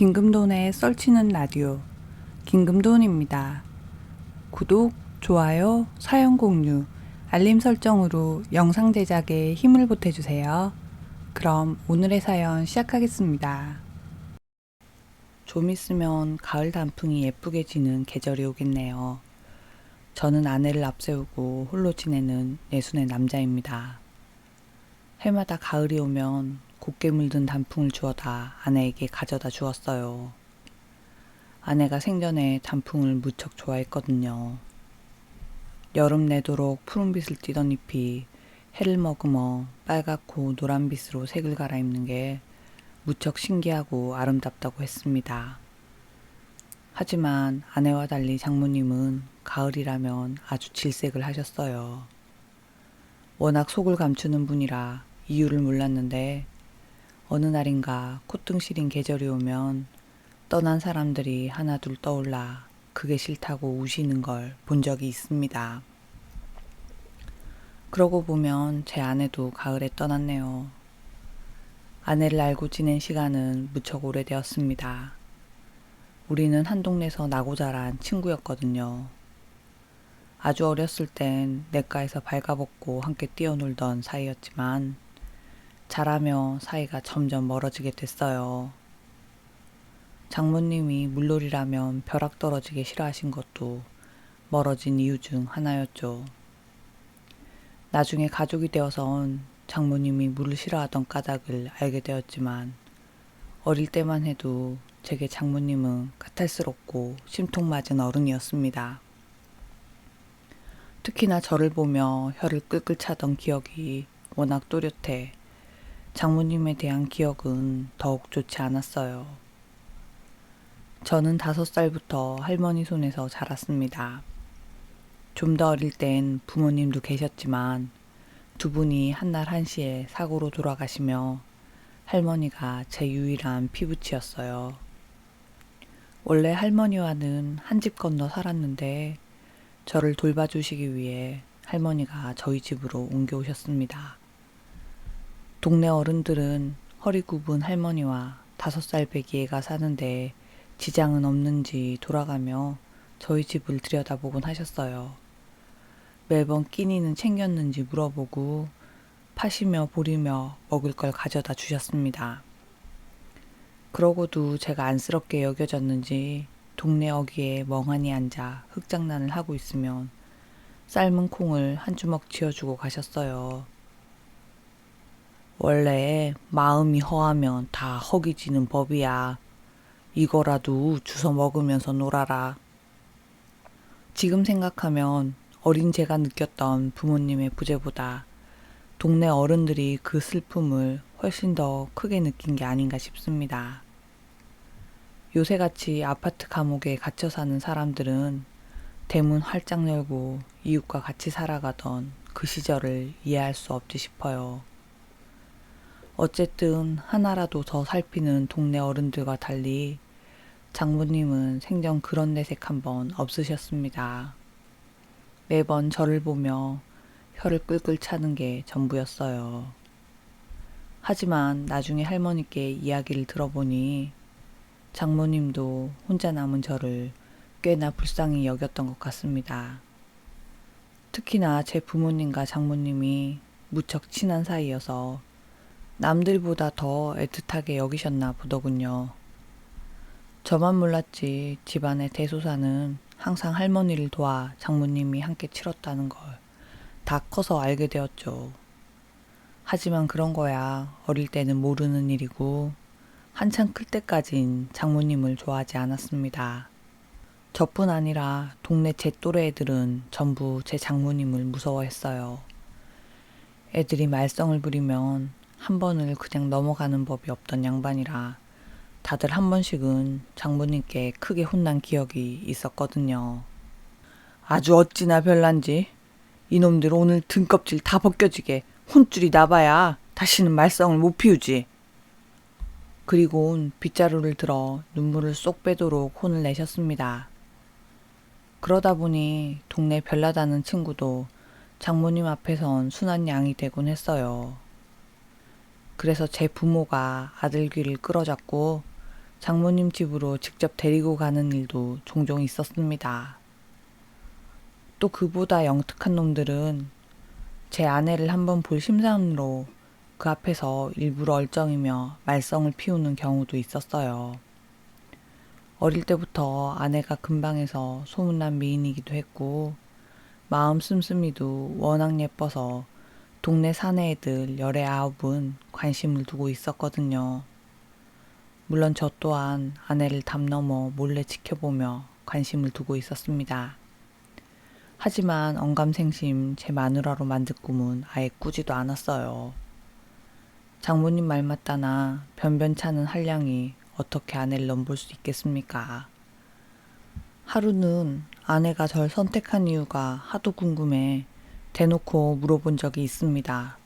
김금돈의 썰치는 라디오 김금돈입니다. 구독, 좋아요, 사연 공유, 알림 설정으로 영상 제작에 힘을 보태주세요. 그럼 오늘의 사연 시작하겠습니다. 좀 있으면 가을 단풍이 예쁘게 지는 계절이 오겠네요. 저는 아내를 앞세우고 홀로 지내는 내순의 남자입니다. 해마다 가을이 오면 곱게 물든 단풍을 주워다 아내에게 가져다 주었어요. 아내가 생전에 단풍을 무척 좋아했거든요. 여름 내도록 푸른빛을 띠던 잎이 해를 머금어 빨갛고 노란빛으로 색을 갈아입는 게 무척 신기하고 아름답다고 했습니다. 하지만 아내와 달리 장모님은 가을이라면 아주 질색을 하셨어요. 워낙 속을 감추는 분이라 이유를 몰랐는데 어느 날인가 콧등 시린 계절이 오면 떠난 사람들이 하나둘 떠올라 그게 싫다고 우시는 걸 본 적이 있습니다. 그러고 보면 제 아내도 가을에 떠났네요. 아내를 알고 지낸 시간은 무척 오래되었습니다. 우리는 한 동네에서 나고 자란 친구였거든요. 아주 어렸을 땐 냇가에서 발가벗고 함께 뛰어놀던 사이였지만 자라며 사이가 점점 멀어지게 됐어요. 장모님이 물놀이라면 벼락 떨어지게 싫어하신 것도 멀어진 이유 중 하나였죠. 나중에 가족이 되어선 장모님이 물을 싫어하던 까닭을 알게 되었지만 어릴 때만 해도 제게 장모님은 까탈스럽고 심통맞은 어른이었습니다. 특히나 저를 보며 혀를 끌끌 차던 기억이 워낙 또렷해 장모님에 대한 기억은 더욱 좋지 않았어요. 저는 5살부터 할머니 손에서 자랐습니다. 좀 더 어릴 땐 부모님도 계셨지만 두 분이 한날 한시에 사고로 돌아가시며 할머니가 제 유일한 피부치였어요. 원래 할머니와는 한 집 건너 살았는데 저를 돌봐주시기 위해 할머니가 저희 집으로 옮겨오셨습니다. 동네 어른들은 허리 굽은 할머니와 5살 배기 애가 사는데 지장은 없는지 돌아가며 저희 집을 들여다보곤 하셨어요. 매번 끼니는 챙겼는지 물어보고 파시며 보리며 먹을 걸 가져다 주셨습니다. 그러고도 제가 안쓰럽게 여겨졌는지 동네 어귀에 멍하니 앉아 흙장난을 하고 있으면 삶은 콩을 한 주먹 쥐어주고 가셨어요. 원래 마음이 허하면 다 허기지는 법이야. 이거라도 주워 먹으면서 놀아라. 지금 생각하면 어린 제가 느꼈던 부모님의 부재보다 동네 어른들이 그 슬픔을 훨씬 더 크게 느낀 게 아닌가 싶습니다. 요새같이 아파트 감옥에 갇혀 사는 사람들은 대문 활짝 열고 이웃과 같이 살아가던 그 시절을 이해할 수 없지 싶어요. 어쨌든 하나라도 더 살피는 동네 어른들과 달리 장모님은 생전 그런 내색 한번 없으셨습니다. 매번 저를 보며 혀를 끌끌 차는 게 전부였어요. 하지만 나중에 할머니께 이야기를 들어보니 장모님도 혼자 남은 저를 꽤나 불쌍히 여겼던 것 같습니다. 특히나 제 부모님과 장모님이 무척 친한 사이여서 남들보다 더 애틋하게 여기셨나 보더군요. 저만 몰랐지 집안의 대소사는 항상 할머니를 도와 장모님이 함께 치렀다는 걸 다 커서 알게 되었죠. 하지만 그런 거야 어릴 때는 모르는 일이고 한참 클 때까진 장모님을 좋아하지 않았습니다. 저뿐 아니라 동네 제 또래 애들은 전부 제 장모님을 무서워했어요. 애들이 말썽을 부리면 한 번을 그냥 넘어가는 법이 없던 양반이라 다들 한 번씩은 장모님께 크게 혼난 기억이 있었거든요. 아주 어찌나 별난지 이놈들 오늘 등껍질 다 벗겨지게 혼줄이 나봐야 다시는 말썽을 못 피우지. 그리곤 빗자루를 들어 눈물을 쏙 빼도록 혼을 내셨습니다. 그러다 보니 동네 별나다는 친구도 장모님 앞에선 순한 양이 되곤 했어요. 그래서 제 부모가 아들 귀를 끌어잡고 장모님 집으로 직접 데리고 가는 일도 종종 있었습니다. 또 그보다 영특한 놈들은 제 아내를 한번 볼 심산으로 그 앞에서 일부러 얼쩡이며 말썽을 피우는 경우도 있었어요. 어릴 때부터 아내가 근방에서 소문난 미인이기도 했고 마음 씀씀이도 워낙 예뻐서 동네 사내 애들 19은 관심을 두고 있었거든요. 물론 저 또한 아내를 담 넘어 몰래 지켜보며 관심을 두고 있었습니다. 하지만 언감생심 제 마누라로 만들 꿈은 아예 꾸지도 않았어요. 장모님 말 맞다나 변변찮은 한량이 어떻게 아내를 넘볼 수 있겠습니까? 하루는 아내가 절 선택한 이유가 하도 궁금해 대놓고 물어본 적이 있습니다.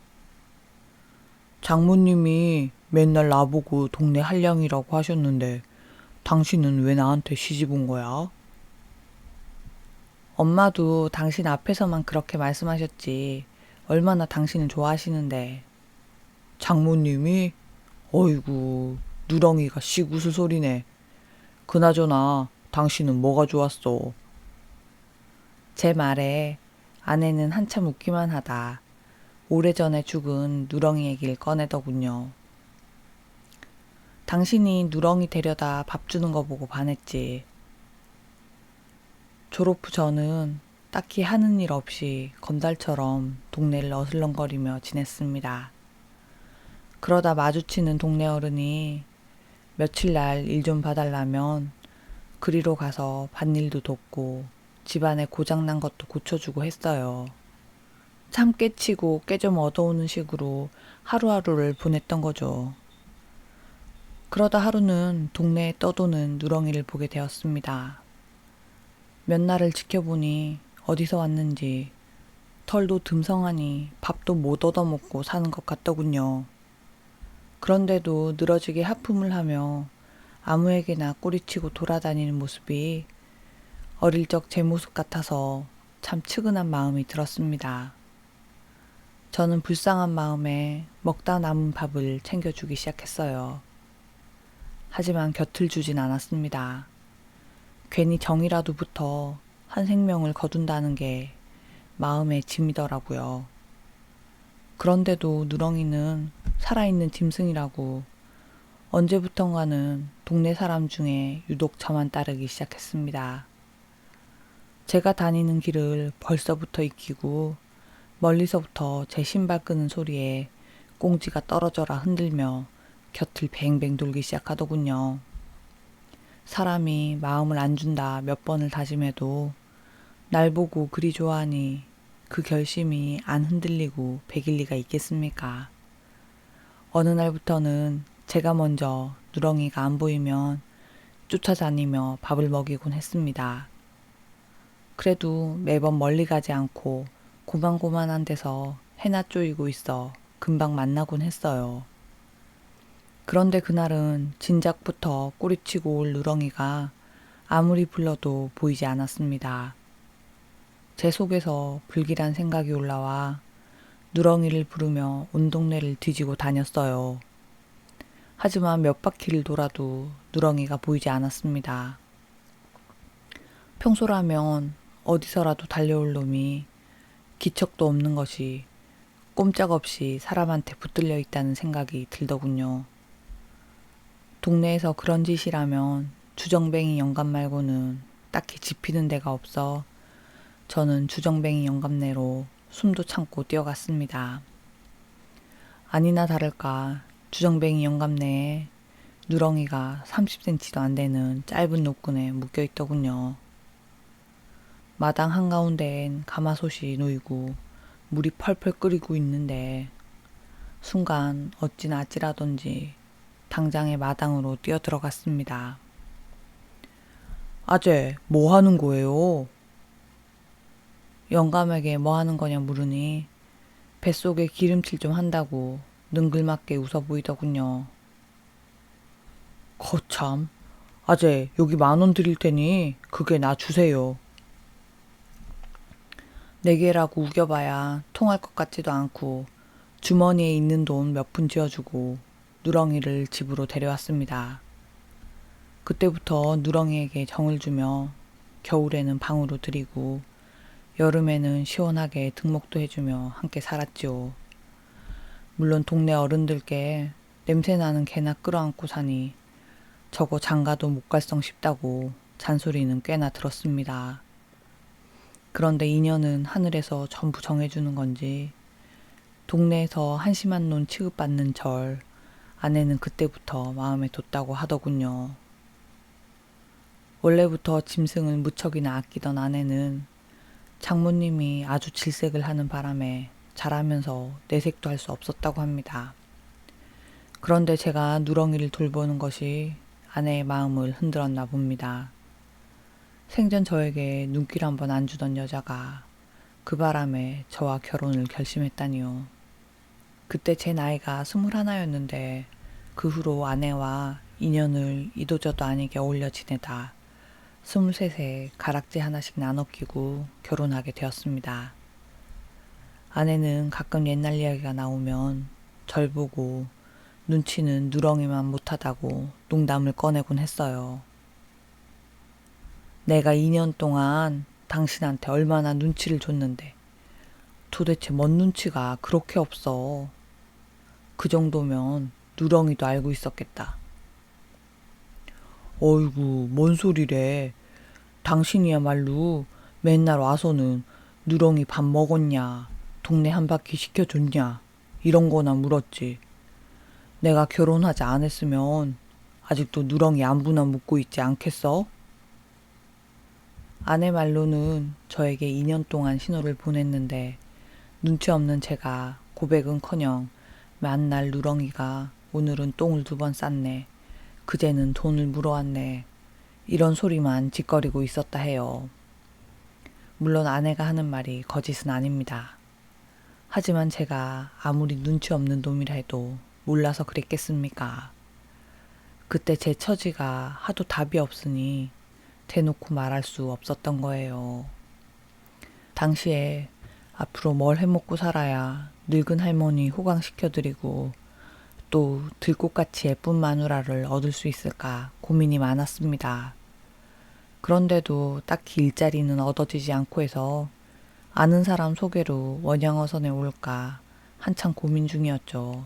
장모님이 맨날 나보고 동네 한량이라고 하셨는데 당신은 왜 나한테 시집 온 거야? 엄마도 당신 앞에서만 그렇게 말씀하셨지. 얼마나 당신을 좋아하시는데. 장모님이? 어이구, 누렁이가 씨구슬 소리네. 그나저나 당신은 뭐가 좋았어? 제 말에 아내는 한참 웃기만 하다 오래전에 죽은 누렁이 얘기를 꺼내더군요. 당신이 누렁이 데려다 밥 주는 거 보고 반했지. 졸업 후 저는 딱히 하는 일 없이 건달처럼 동네를 어슬렁거리며 지냈습니다. 그러다 마주치는 동네 어른이 며칠 날 일 좀 봐달라면 그리로 가서 밭일도 돕고 집안에 고장난 것도 고쳐주고 했어요. 참 깨치고 깨 좀 얻어오는 식으로 하루하루를 보냈던 거죠. 그러다 하루는 동네에 떠도는 누렁이를 보게 되었습니다. 몇 날을 지켜보니 어디서 왔는지 털도 듬성하니 밥도 못 얻어먹고 사는 것 같더군요. 그런데도 늘어지게 하품을 하며 아무에게나 꼬리치고 돌아다니는 모습이 어릴 적 제 모습 같아서 참 측은한 마음이 들었습니다. 저는 불쌍한 마음에 먹다 남은 밥을 챙겨주기 시작했어요. 하지만 곁을 주진 않았습니다. 괜히 정이라도 붙어 한 생명을 거둔다는 게 마음에 짐이더라고요. 그런데도 누렁이는 살아있는 짐승이라고 언제부턴가는 동네 사람 중에 유독 저만 따르기 시작했습니다. 제가 다니는 길을 벌써부터 익히고 멀리서부터 제 신발 끄는 소리에 꽁지가 떨어져라 흔들며 곁을 뱅뱅 돌기 시작하더군요. 사람이 마음을 안 준다 몇 번을 다짐해도 날 보고 그리 좋아하니 그 결심이 안 흔들리고 배길 리가 있겠습니까? 어느 날부터는 제가 먼저 누렁이가 안 보이면 쫓아다니며 밥을 먹이곤 했습니다. 그래도 매번 멀리 가지 않고 고만고만한 데서 해나 쪼이고 있어 금방 만나곤 했어요. 그런데 그날은 진작부터 꼬리치고 올 누렁이가 아무리 불러도 보이지 않았습니다. 제 속에서 불길한 생각이 올라와 누렁이를 부르며 온 동네를 뒤지고 다녔어요. 하지만 몇 바퀴를 돌아도 누렁이가 보이지 않았습니다. 평소라면 어디서라도 달려올 놈이 기척도 없는 것이 꼼짝없이 사람한테 붙들려 있다는 생각이 들더군요. 동네에서 그런 짓이라면 주정뱅이 영감 말고는 딱히 짚히는 데가 없어 저는 주정뱅이 영감네로 숨도 참고 뛰어갔습니다. 아니나 다를까 주정뱅이 영감네에 누렁이가 30cm도 안 되는 짧은 노끈에 묶여 있더군요. 마당 한가운데엔 가마솥이 놓이고 물이 펄펄 끓이고 있는데 순간 어찌나 아찔하던지 당장에 마당으로 뛰어들어갔습니다. 아재, 뭐 하는 거예요? 영감에게 뭐 하는 거냐 물으니 뱃속에 기름칠 좀 한다고 능글맞게 웃어 보이더군요. 거참, 아재 여기 10,000원 드릴 테니 그게 나 주세요. 네 개라고 우겨봐야 통할 것 같지도 않고 주머니에 있는 돈 몇 푼 쥐어주고 누렁이를 집으로 데려왔습니다. 그때부터 누렁이에게 정을 주며 겨울에는 방으로 들이고 여름에는 시원하게 등목도 해주며 함께 살았지요. 물론 동네 어른들께 냄새나는 개나 끌어안고 사니 저거 장가도 못 갈성 싶다고 잔소리는 꽤나 들었습니다. 그런데 인연은 하늘에서 전부 정해주는 건지 동네에서 한심한 논 취급받는 절 아내는 그때부터 마음에 뒀다고 하더군요. 원래부터 짐승을 무척이나 아끼던 아내는 장모님이 아주 질색을 하는 바람에 자라면서 내색도 할 수 없었다고 합니다. 그런데 제가 누렁이를 돌보는 것이 아내의 마음을 흔들었나 봅니다. 생전 저에게 눈길 한번 안 주던 여자가 그 바람에 저와 결혼을 결심했다니요. 그때 제 나이가 21였는데 그 후로 아내와 인연을 이도저도 아니게 어울려 지내다 23세 가락지 하나씩 나눠 끼고 결혼하게 되었습니다. 아내는 가끔 옛날 이야기가 나오면 절 보고 눈치는 누렁이만 못하다고 농담을 꺼내곤 했어요. 내가 2년 동안 당신한테 얼마나 눈치를 줬는데 도대체 뭔 눈치가 그렇게 없어. 그 정도면 누렁이도 알고 있었겠다. 어이구, 뭔 소리래. 당신이야말로 맨날 와서는 누렁이 밥 먹었냐, 동네 한 바퀴 시켜줬냐, 이런 거나 물었지. 내가 결혼하지 않았으면 아직도 누렁이 안부나 묻고 있지 않겠어? 아내 말로는 저에게 2년 동안 신호를 보냈는데 눈치 없는 제가 고백은커녕 맨날 누렁이가 오늘은 똥을 2번 쌌네, 그제는 돈을 물어왔네, 이런 소리만 짓거리고 있었다 해요. 물론 아내가 하는 말이 거짓은 아닙니다. 하지만 제가 아무리 눈치 없는 놈이라 해도 몰라서 그랬겠습니까? 그때 제 처지가 하도 답이 없으니 대놓고 말할 수 없었던 거예요. 당시에 앞으로 뭘 해먹고 살아야 늙은 할머니 호강시켜드리고 또 들꽃같이 예쁜 마누라를 얻을 수 있을까 고민이 많았습니다. 그런데도 딱히 일자리는 얻어지지 않고 해서 아는 사람 소개로 원양어선에 올까 한참 고민 중이었죠.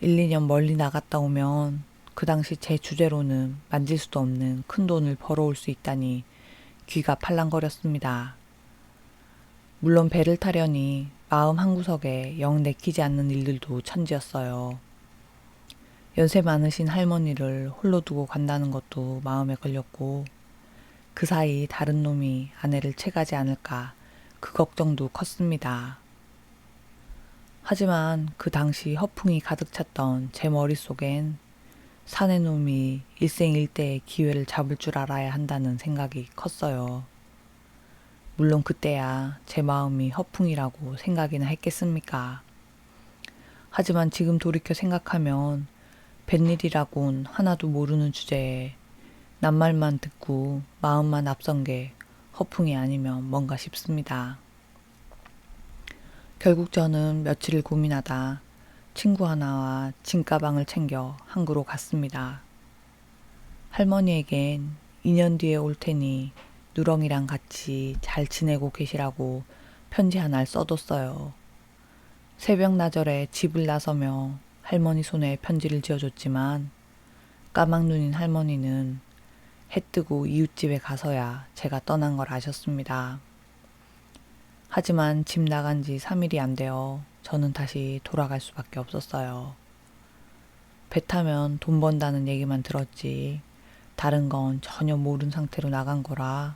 1, 2년 멀리 나갔다 오면 그 당시 제 주제로는 만질 수도 없는 큰 돈을 벌어올 수 있다니 귀가 팔랑거렸습니다. 물론 배를 타려니 마음 한구석에 영 내키지 않는 일들도 천지였어요. 연세 많으신 할머니를 홀로 두고 간다는 것도 마음에 걸렸고 그 사이 다른 놈이 아내를 채가지 않을까 그 걱정도 컸습니다. 하지만 그 당시 허풍이 가득 찼던 제 머릿속엔 사내 놈이 일생일대의 기회를 잡을 줄 알아야 한다는 생각이 컸어요. 물론 그때야 제 마음이 허풍이라고 생각이나 했겠습니까? 하지만 지금 돌이켜 생각하면 뱃일이라곤 하나도 모르는 주제에 낱말만 듣고 마음만 앞선 게 허풍이 아니면 뭔가 싶습니다. 결국 저는 며칠을 고민하다 친구 하나와 짐가방을 챙겨 항구로 갔습니다. 할머니에겐 2년 뒤에 올 테니 누렁이랑 같이 잘 지내고 계시라고 편지 하나를 써뒀어요. 새벽 나절에 집을 나서며 할머니 손에 편지를 지어줬지만 까막눈인 할머니는 해 뜨고 이웃집에 가서야 제가 떠난 걸 아셨습니다. 하지만 집 나간 지 3일이 안 되어 저는 다시 돌아갈 수밖에 없었어요. 배 타면 돈 번다는 얘기만 들었지 다른 건 전혀 모른 상태로 나간 거라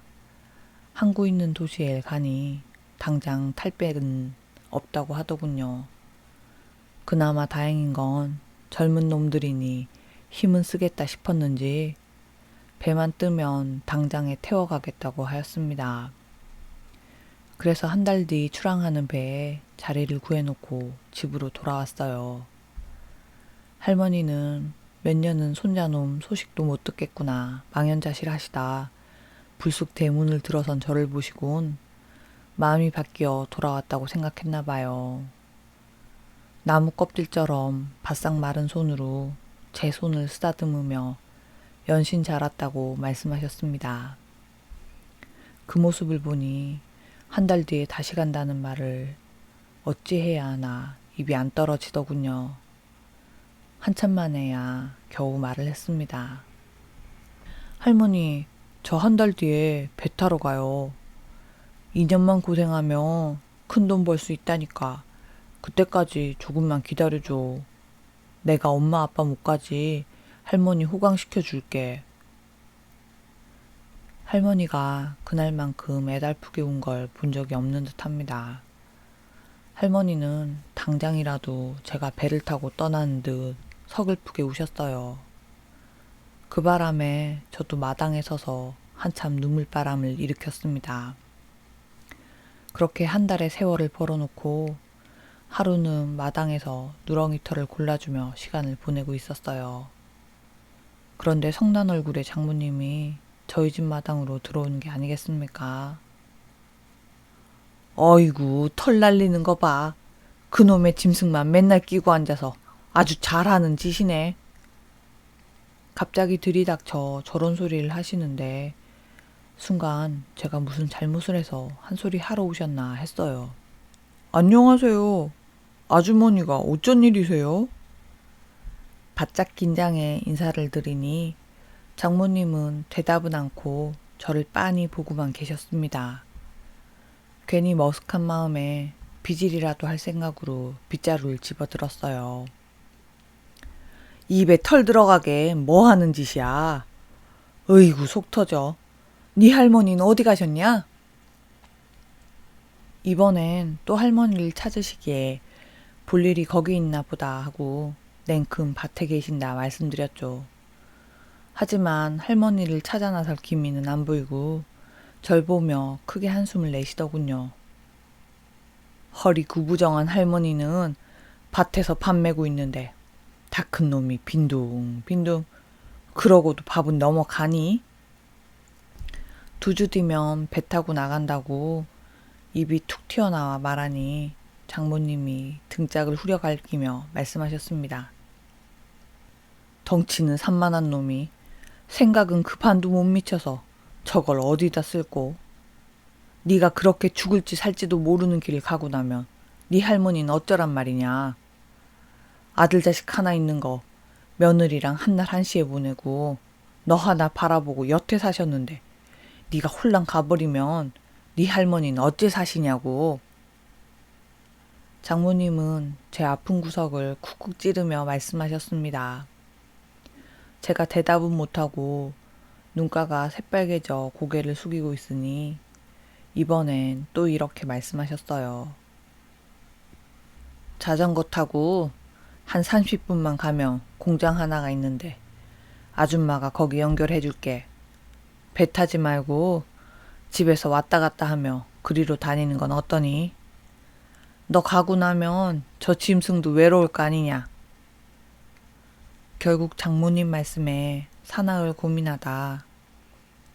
항구 있는 도시에 가니 당장 탈 백은 없다고 하더군요. 그나마 다행인 건 젊은 놈들이니 힘은 쓰겠다 싶었는지 배만 뜨면 당장에 태워가겠다고 하였습니다. 그래서 한 달 뒤 출항하는 배에 자리를 구해놓고 집으로 돌아왔어요. 할머니는 몇 년은 손자놈 소식도 못 듣겠구나 망연자실하시다 불쑥 대문을 들어선 저를 보시곤 마음이 바뀌어 돌아왔다고 생각했나 봐요. 나무 껍질처럼 바싹 마른 손으로 제 손을 쓰다듬으며 연신 자랐다고 말씀하셨습니다. 그 모습을 보니 한 달 뒤에 다시 간다는 말을 어찌해야 하나 입이 안 떨어지더군요. 한참 만에야 겨우 말을 했습니다. 할머니, 저 한 달 뒤에 배 타러 가요. 2년만 고생하면 큰 돈 벌 수 있다니까. 그때까지 조금만 기다려줘. 내가 엄마 아빠 못 가지 할머니 호강시켜 줄게. 할머니가 그날만큼 애달프게 운 걸 본 적이 없는 듯 합니다. 할머니는 당장이라도 제가 배를 타고 떠나는 듯 서글프게 우셨어요. 그 바람에 저도 마당에 서서 한참 눈물바람을 일으켰습니다. 그렇게 한 달의 세월을 벌어놓고 하루는 마당에서 누렁이 털을 골라주며 시간을 보내고 있었어요. 그런데 성난 얼굴의 장모님이 저희 집 마당으로 들어오는 게 아니겠습니까? 어이구, 털 날리는 거 봐. 그놈의 짐승만 맨날 끼고 앉아서 아주 잘하는 짓이네. 갑자기 들이닥쳐 저런 소리를 하시는데 순간 제가 무슨 잘못을 해서 한 소리 하러 오셨나 했어요. 안녕하세요. 아주머니가 어쩐 일이세요? 바짝 긴장해 인사를 드리니 장모님은 대답은 않고 저를 빤히 보고만 계셨습니다. 괜히 머쓱한 마음에 빗질이라도 할 생각으로 빗자루를 집어들었어요. 입에 털 들어가게 뭐 하는 짓이야? 어이구 속 터져. 네 할머니는 어디 가셨냐? 이번엔 또 할머니를 찾으시기에 볼 일이 거기 있나 보다 하고 냉큼 밭에 계신다 말씀드렸죠. 하지만 할머니를 찾아 나설 기미는 안 보이고 절 보며 크게 한숨을 내쉬더군요. 허리 구부정한 할머니는 밭에서 밥 메고 있는데 다 큰 놈이 빈둥빈둥 그러고도 밥은 넘어가니? 2주 뒤면 배 타고 나간다고 입이 툭 튀어나와 말하니 장모님이 등짝을 후려갈기며 말씀하셨습니다. 덩치는 산만한 놈이 생각은 급한도 못 미쳐서 저걸 어디다 쓸고 네가 그렇게 죽을지 살지도 모르는 길을 가고 나면 네 할머니는 어쩌란 말이냐. 아들 자식 하나 있는 거 며느리랑 한날 한시에 보내고 너 하나 바라보고 여태 사셨는데 네가 홀랑 가버리면 네 할머니는 어째 사시냐고. 장모님은 제 아픈 구석을 쿡쿡 찌르며 말씀하셨습니다. 제가 대답은 못하고 눈가가 새빨개져 고개를 숙이고 있으니 이번엔 또 이렇게 말씀하셨어요. 자전거 타고 한 30분만 가면 공장 하나가 있는데 아줌마가 거기 연결해 줄게. 배 타지 말고 집에서 왔다 갔다 하며 그리로 다니는 건 어떠니? 너 가고 나면 저 짐승도 외로울 거 아니냐. 결국 장모님 말씀에 사나흘 고민하다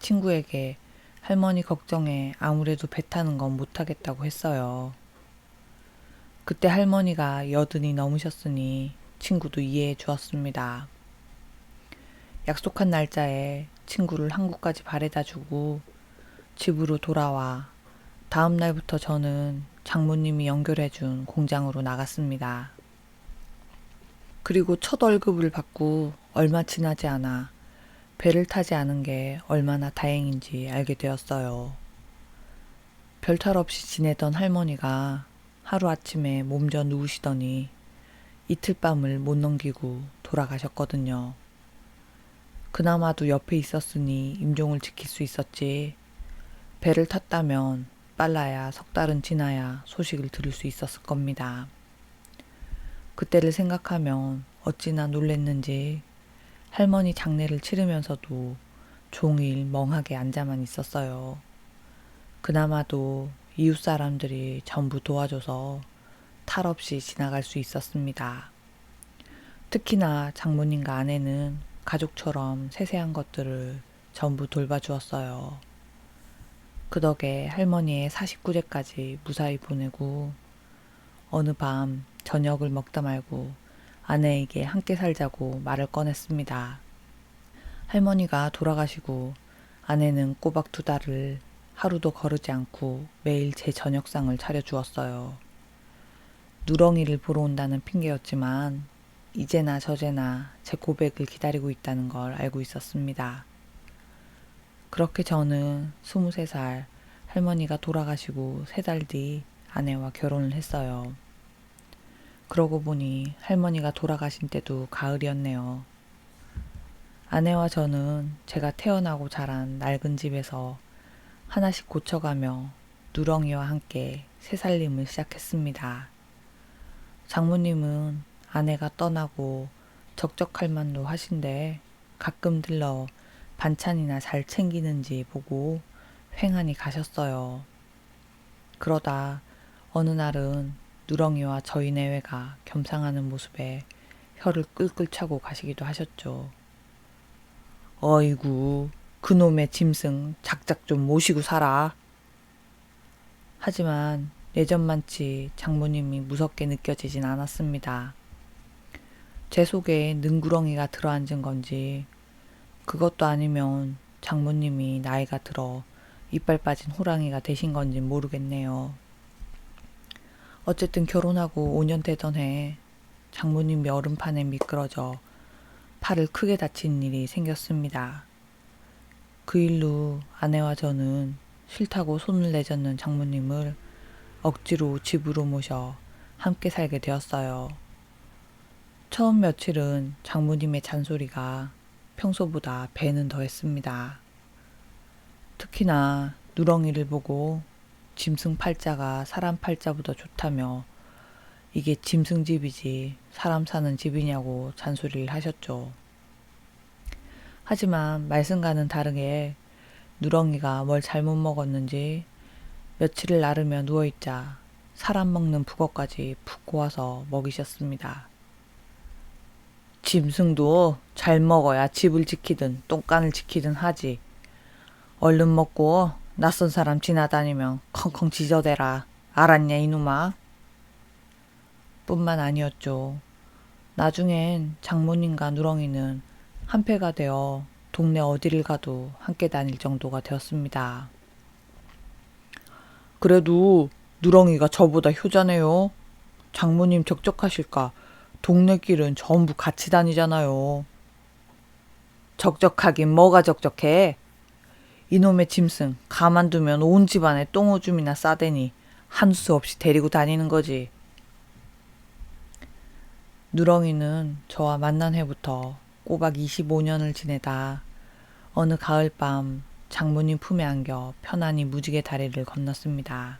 친구에게 할머니 걱정에 아무래도 배 타는 건 못하겠다고 했어요. 그때 할머니가 80이 넘으셨으니 친구도 이해해 주었습니다. 약속한 날짜에 친구를 한국까지 바래다 주고 집으로 돌아와 다음 날부터 저는 장모님이 연결해 준 공장으로 나갔습니다. 그리고 첫 월급을 받고 얼마 지나지 않아 배를 타지 않은 게 얼마나 다행인지 알게 되었어요. 별탈 없이 지내던 할머니가 하루아침에 몸져 누우시더니 이틀 밤을 못 넘기고 돌아가셨거든요. 그나마도 옆에 있었으니 임종을 지킬 수 있었지. 배를 탔다면 빨라야 석 달은 지나야 소식을 들을 수 있었을 겁니다. 그때를 생각하면 어찌나 놀랬는지 할머니 장례를 치르면서도 종일 멍하게 앉아만 있었어요. 그나마도 이웃 사람들이 전부 도와줘서 탈 없이 지나갈 수 있었습니다. 특히나 장모님과 아내는 가족처럼 세세한 것들을 전부 돌봐주었어요. 그 덕에 할머니의 49제까지 무사히 보내고 어느 밤 저녁을 먹다 말고 아내에게 함께 살자고 말을 꺼냈습니다. 할머니가 돌아가시고 아내는 꼬박 2달을 하루도 거르지 않고 매일 제 저녁상을 차려주었어요. 누렁이를 보러 온다는 핑계였지만 이제나 저제나 제 고백을 기다리고 있다는 걸 알고 있었습니다. 그렇게 저는 23살 할머니가 돌아가시고 3달 뒤 아내와 결혼을 했어요. 그러고 보니 할머니가 돌아가신 때도 가을이었네요. 아내와 저는 제가 태어나고 자란 낡은 집에서 하나씩 고쳐가며 누렁이와 함께 새살림을 시작했습니다. 장모님은 아내가 떠나고 적적할 만도 하신데 가끔 들러 반찬이나 잘 챙기는지 보고 횡하니 가셨어요. 그러다 어느 날은 누렁이와 저희 내외가 겸상하는 모습에 혀를 끌끌 차고 가시기도 하셨죠. 어이구, 그놈의 짐승 작작 좀 모시고 살아. 하지만 예전만치 장모님이 무섭게 느껴지진 않았습니다. 제 속에 능구렁이가 들어앉은 건지 그것도 아니면 장모님이 나이가 들어 이빨 빠진 호랑이가 되신 건지 모르겠네요. 어쨌든 결혼하고 5년 되던 해 장모님 여름판에 미끄러져 팔을 크게 다친 일이 생겼습니다. 그 일로 아내와 저는 싫다고 손을 내젓는 장모님을 억지로 집으로 모셔 함께 살게 되었어요. 처음 며칠은 장모님의 잔소리가 평소보다 배는 더했습니다. 특히나 누렁이를 보고 짐승 팔자가 사람 팔자보다 좋다며 이게 짐승 집이지 사람 사는 집이냐고 잔소리를 하셨죠. 하지만 말씀과는 다르게 누렁이가 뭘 잘못 먹었는지 며칠을 나르며 누워있자 사람 먹는 북어까지 푹 고아서 먹이셨습니다. 짐승도 잘 먹어야 집을 지키든 똥간을 지키든 하지. 얼른 먹고 낯선 사람 지나다니면 컹컹 짖어대라. 알았냐 이놈아? 뿐만 아니었죠. 나중엔 장모님과 누렁이는 한패가 되어 동네 어디를 가도 함께 다닐 정도가 되었습니다. 그래도 누렁이가 저보다 효자네요. 장모님 적적하실까? 동네 길은 전부 같이 다니잖아요. 적적하긴 뭐가 적적해? 이놈의 짐승 가만두면 온 집안에 똥오줌이나 싸대니 한 수 없이 데리고 다니는 거지. 누렁이는 저와 만난 해부터 꼬박 25년을 지내다 어느 가을밤 장모님 품에 안겨 편안히 무지개 다리를 건넜습니다.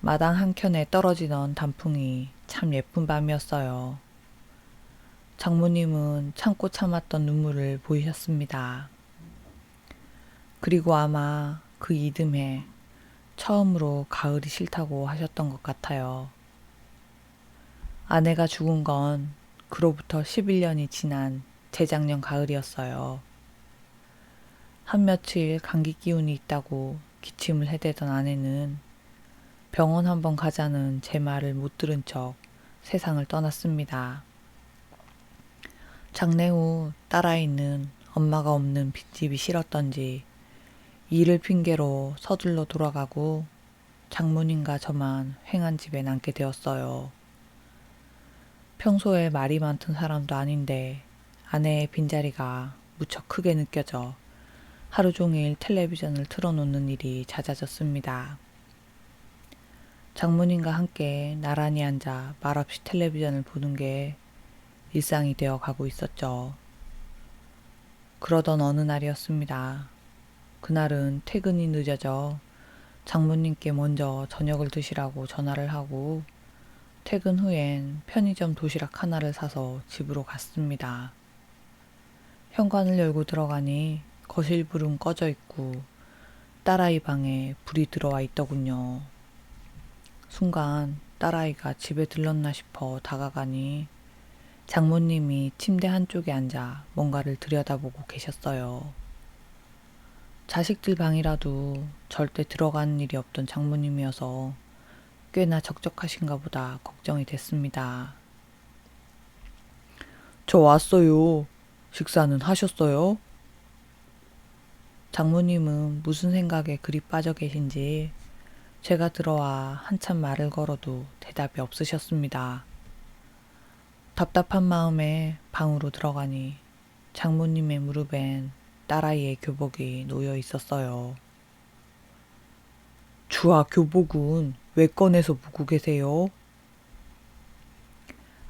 마당 한켠에 떨어지던 단풍이 참 예쁜 밤이었어요. 장모님은 참고 참았던 눈물을 보이셨습니다. 그리고 아마 그 이듬해 처음으로 가을이 싫다고 하셨던 것 같아요. 아내가 죽은 건 그로부터 11년이 지난 재작년 가을이었어요. 한 며칠 감기 기운이 있다고 기침을 해대던 아내는 병원 한번 가자는 제 말을 못 들은 척 세상을 떠났습니다. 장례 후 딸아이는 엄마가 없는 빈집이 싫었던지 일을 핑계로 서둘러 돌아가고 장모님과 저만 횡한 집에 남게 되었어요. 평소에 말이 많던 사람도 아닌데 아내의 빈자리가 무척 크게 느껴져 하루 종일 텔레비전을 틀어놓는 일이 잦아졌습니다. 장모님과 함께 나란히 앉아 말없이 텔레비전을 보는 게 일상이 되어 가고 있었죠. 그러던 어느 날이었습니다. 그날은 퇴근이 늦어져 장모님께 먼저 저녁을 드시라고 전화를 하고 퇴근 후엔 편의점 도시락 하나를 사서 집으로 갔습니다. 현관을 열고 들어가니 거실 불은 꺼져 있고 딸아이 방에 불이 들어와 있더군요. 순간 딸아이가 집에 들렀나 싶어 다가가니 장모님이 침대 한쪽에 앉아 뭔가를 들여다보고 계셨어요. 자식들 방이라도 절대 들어가는 일이 없던 장모님이어서 꽤나 적적하신가 보다 걱정이 됐습니다. 저 왔어요. 식사는 하셨어요? 장모님은 무슨 생각에 그리 빠져 계신지 제가 들어와 한참 말을 걸어도 대답이 없으셨습니다. 답답한 마음에 방으로 들어가니 장모님의 무릎엔 딸아이의 교복이 놓여 있었어요. 주아 교복은 왜 꺼내서 보고 계세요?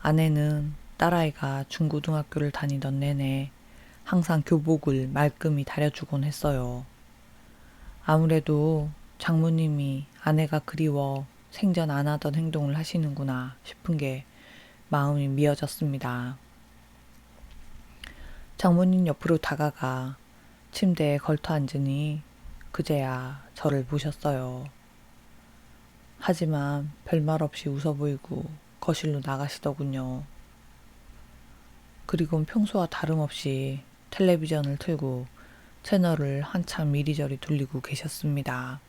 아내는 딸아이가 중고등학교를 다니던 내내 항상 교복을 말끔히 다려주곤 했어요. 아무래도 장모님이 아내가 그리워 생전 안 하던 행동을 하시는구나 싶은 게 마음이 미어졌습니다. 장모님 옆으로 다가가 침대에 걸터 앉으니 그제야 저를 보셨어요. 하지만 별말 없이 웃어 보이고 거실로 나가시더군요. 그리곤 평소와 다름없이 텔레비전을 틀고 채널을 한참 이리저리 돌리고 계셨습니다.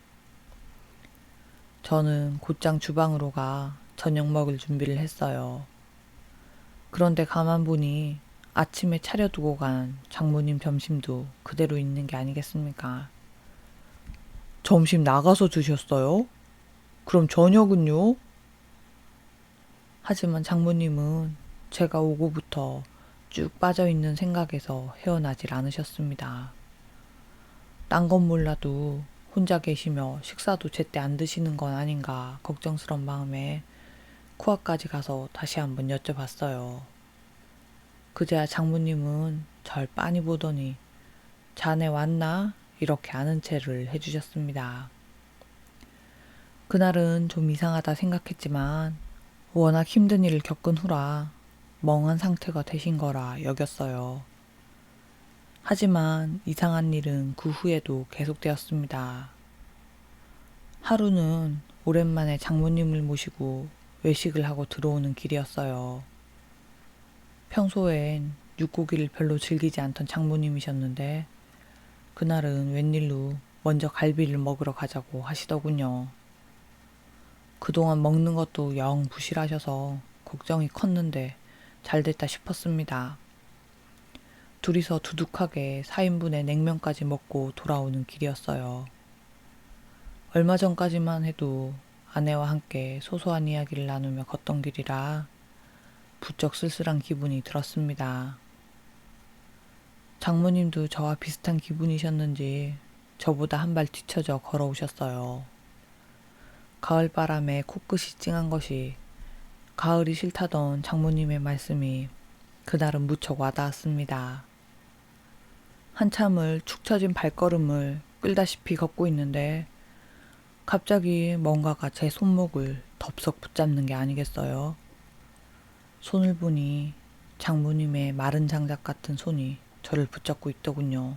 저는 곧장 주방으로 가 저녁 먹을 준비를 했어요. 그런데 가만 보니 아침에 차려두고 간 장모님 점심도 그대로 있는 게 아니겠습니까? 점심 나가서 드셨어요? 그럼 저녁은요? 하지만 장모님은 제가 오고부터 쭉 빠져있는 생각에서 헤어나질 않으셨습니다. 딴 건 몰라도 혼자 계시며 식사도 제때 안 드시는 건 아닌가 걱정스런 마음에 코앞까지 가서 다시 한번 여쭤봤어요. 그제야 장모님은 절 빤히 보더니 자네 왔나? 이렇게 아는 체를 해주셨습니다. 그날은 좀 이상하다 생각했지만 워낙 힘든 일을 겪은 후라 멍한 상태가 되신 거라 여겼어요. 하지만 이상한 일은 그 후에도 계속되었습니다. 하루는 오랜만에 장모님을 모시고 외식을 하고 들어오는 길이었어요. 평소엔 육고기를 별로 즐기지 않던 장모님이셨는데 그날은 웬일로 먼저 갈비를 먹으러 가자고 하시더군요. 그동안 먹는 것도 영 부실하셔서 걱정이 컸는데 잘됐다 싶었습니다. 둘이서 두둑하게 4인분의 냉면까지 먹고 돌아오는 길이었어요. 얼마 전까지만 해도 아내와 함께 소소한 이야기를 나누며 걷던 길이라 부쩍 쓸쓸한 기분이 들었습니다. 장모님도 저와 비슷한 기분이셨는지 저보다 한 발 뒤쳐져 걸어오셨어요. 가을바람에 코끝이 찡한 것이 가을이 싫다던 장모님의 말씀이 그날은 무척 와닿았습니다. 한참을 축 처진 발걸음을 끌다시피 걷고 있는데 갑자기 뭔가가 제 손목을 덥석 붙잡는 게 아니겠어요? 손을 보니 장모님의 마른 장작 같은 손이 저를 붙잡고 있더군요.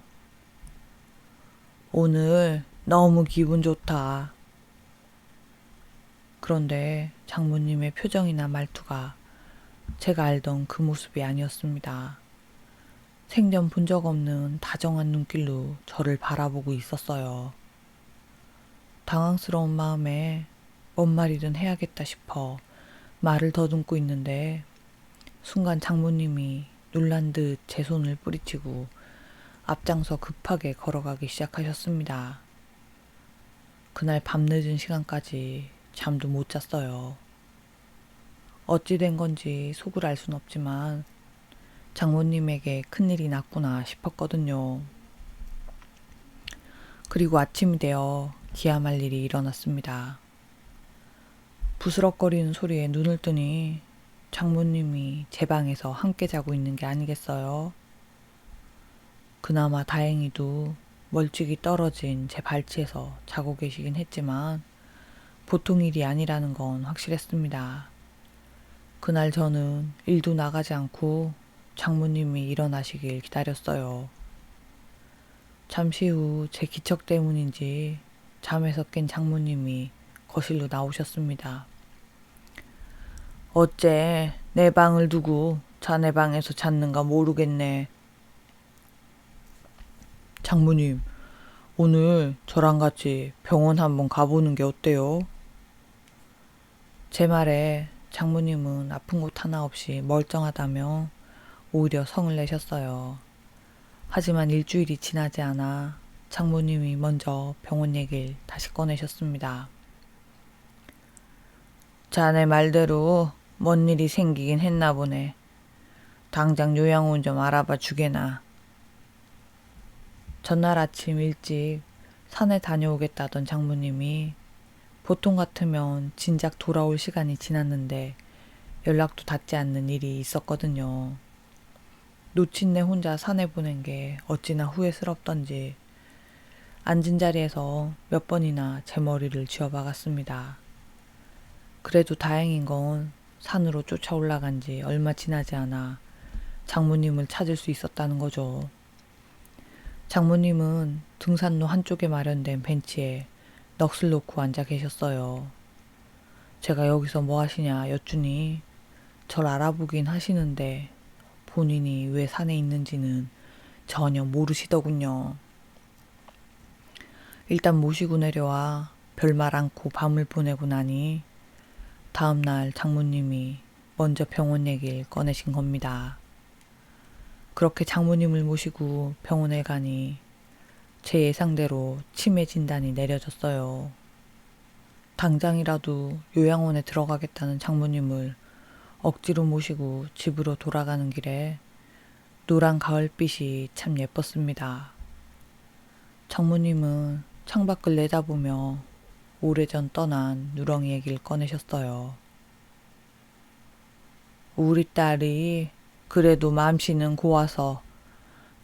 오늘 너무 기분 좋다. 그런데 장모님의 표정이나 말투가 제가 알던 그 모습이 아니었습니다. 생전 본 적 없는 다정한 눈길로 저를 바라보고 있었어요. 당황스러운 마음에 뭔 말이든 해야겠다 싶어 말을 더듬고 있는데 순간 장모님이 놀란 듯 제 손을 뿌리치고 앞장서 급하게 걸어가기 시작하셨습니다. 그날 밤늦은 시간까지 잠도 못 잤어요. 어찌 된 건지 속을 알 순 없지만 장모님에게 큰일이 났구나 싶었거든요. 그리고 아침이 되어 기야 말 일이 일어났습니다. 부스럭거리는 소리에 눈을 뜨니 장모님이 제 방에서 함께 자고 있는 게 아니겠어요? 그나마 다행히도 멀찍이 떨어진 제 발치에서 자고 계시긴 했지만 보통 일이 아니라는 건 확실했습니다. 그날 저는 일도 나가지 않고 장모님이 일어나시길 기다렸어요. 잠시 후 제 기척 때문인지 잠에서 깬 장모님이 거실로 나오셨습니다. 어째 내 방을 두고 자네 방에서 잤는가 모르겠네. 장모님, 오늘 저랑 같이 병원 한번 가보는 게 어때요? 제 말에 장모님은 아픈 곳 하나 없이 멀쩡하다며 오히려 성을 내셨어요. 하지만 일주일이 지나지 않아 장모님이 먼저 병원 얘기를 다시 꺼내셨습니다. 자네 말대로 뭔 일이 생기긴 했나 보네. 당장 요양원 좀 알아봐 주게나. 전날 아침 일찍 산에 다녀오겠다던 장모님이 보통 같으면 진작 돌아올 시간이 지났는데 연락도 닿지 않는 일이 있었거든요. 놓친내 혼자 산에 보낸 게 어찌나 후회스럽던지 앉은 자리에서 몇 번이나 제 머리를 쥐어박았습니다. 그래도 다행인 건 산으로 쫓아 올라간 지 얼마 지나지 않아 장모님을 찾을 수 있었다는 거죠. 장모님은 등산로 한쪽에 마련된 벤치에 넋을 놓고 앉아 계셨어요. 제가 여기서 뭐 하시냐 여쭈니 절 알아보긴 하시는데 본인이 왜 산에 있는지는 전혀 모르시더군요. 일단 모시고 내려와 별말 않고 밤을 보내고 나니 다음날 장모님이 먼저 병원 얘기를 꺼내신 겁니다. 그렇게 장모님을 모시고 병원에 가니 제 예상대로 치매 진단이 내려졌어요. 당장이라도 요양원에 들어가겠다는 장모님을 억지로 모시고 집으로 돌아가는 길에 노란 가을빛이 참 예뻤습니다. 장모님은 창밖을 내다보며 오래전 떠난 누렁이 얘기를 꺼내셨어요. 우리 딸이 그래도 맘씨는 고와서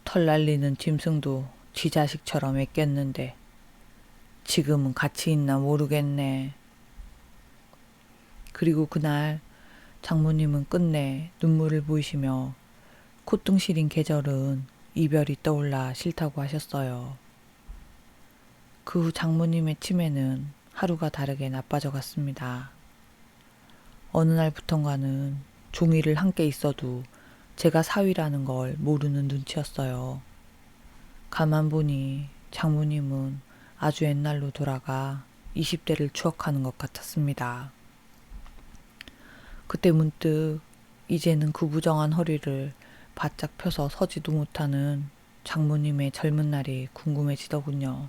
털 날리는 짐승도 지 자식처럼 애꼈는데 지금은 같이 있나 모르겠네. 그리고 그날 장모님은 끝내 눈물을 보이시며 콧등 시린 계절은 이별이 떠올라 싫다고 하셨어요. 그 후 장모님의 치매는 하루가 다르게 나빠져 갔습니다. 어느 날부턴가는 종일을 함께 있어도 제가 사위라는 걸 모르는 눈치였어요. 가만 보니 장모님은 아주 옛날로 돌아가 20대를 추억하는 것 같았습니다. 그때 문득 이제는 구부정한 허리를 바짝 펴서 서지도 못하는 장모님의 젊은 날이 궁금해지더군요.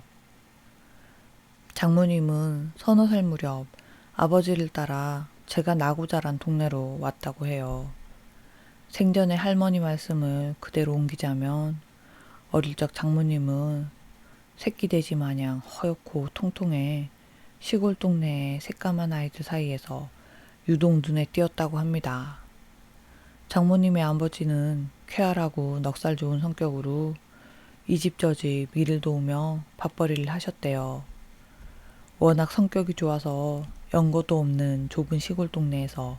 장모님은 서너 살 무렵 아버지를 따라 제가 나고 자란 동네로 왔다고 해요. 생전에 할머니 말씀을 그대로 옮기자면 어릴 적 장모님은 새끼 돼지 마냥 허옇고 통통해 시골 동네의 새까만 아이들 사이에서 유독 눈에 띄었다고 합니다. 장모님의 아버지는 쾌활하고 넉살 좋은 성격으로 이 집 저 집 일을 도우며 밥벌이를 하셨대요. 워낙 성격이 좋아서 연고도 없는 좁은 시골 동네에서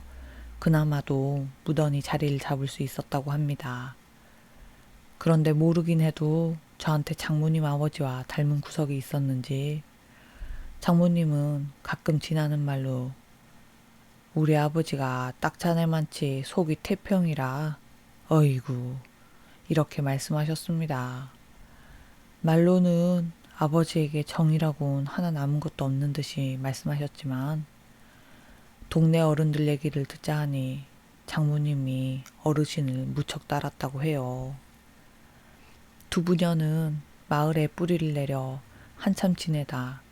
그나마도 무던히 자리를 잡을 수 있었다고 합니다. 그런데 모르긴 해도 저한테 장모님 아버지와 닮은 구석이 있었는지 장모님은 가끔 지나는 말로 우리 아버지가 딱 자네만치 속이 태평이라 어이구 이렇게 말씀하셨습니다. 말로는 아버지에게 정이라고는 하나 남은 것도 없는 듯이 말씀하셨지만 동네 어른들 얘기를 듣자 하니 장모님이 어르신을 무척 따랐다고 해요. 두 부녀는 마을에 뿌리를 내려 한참 지내다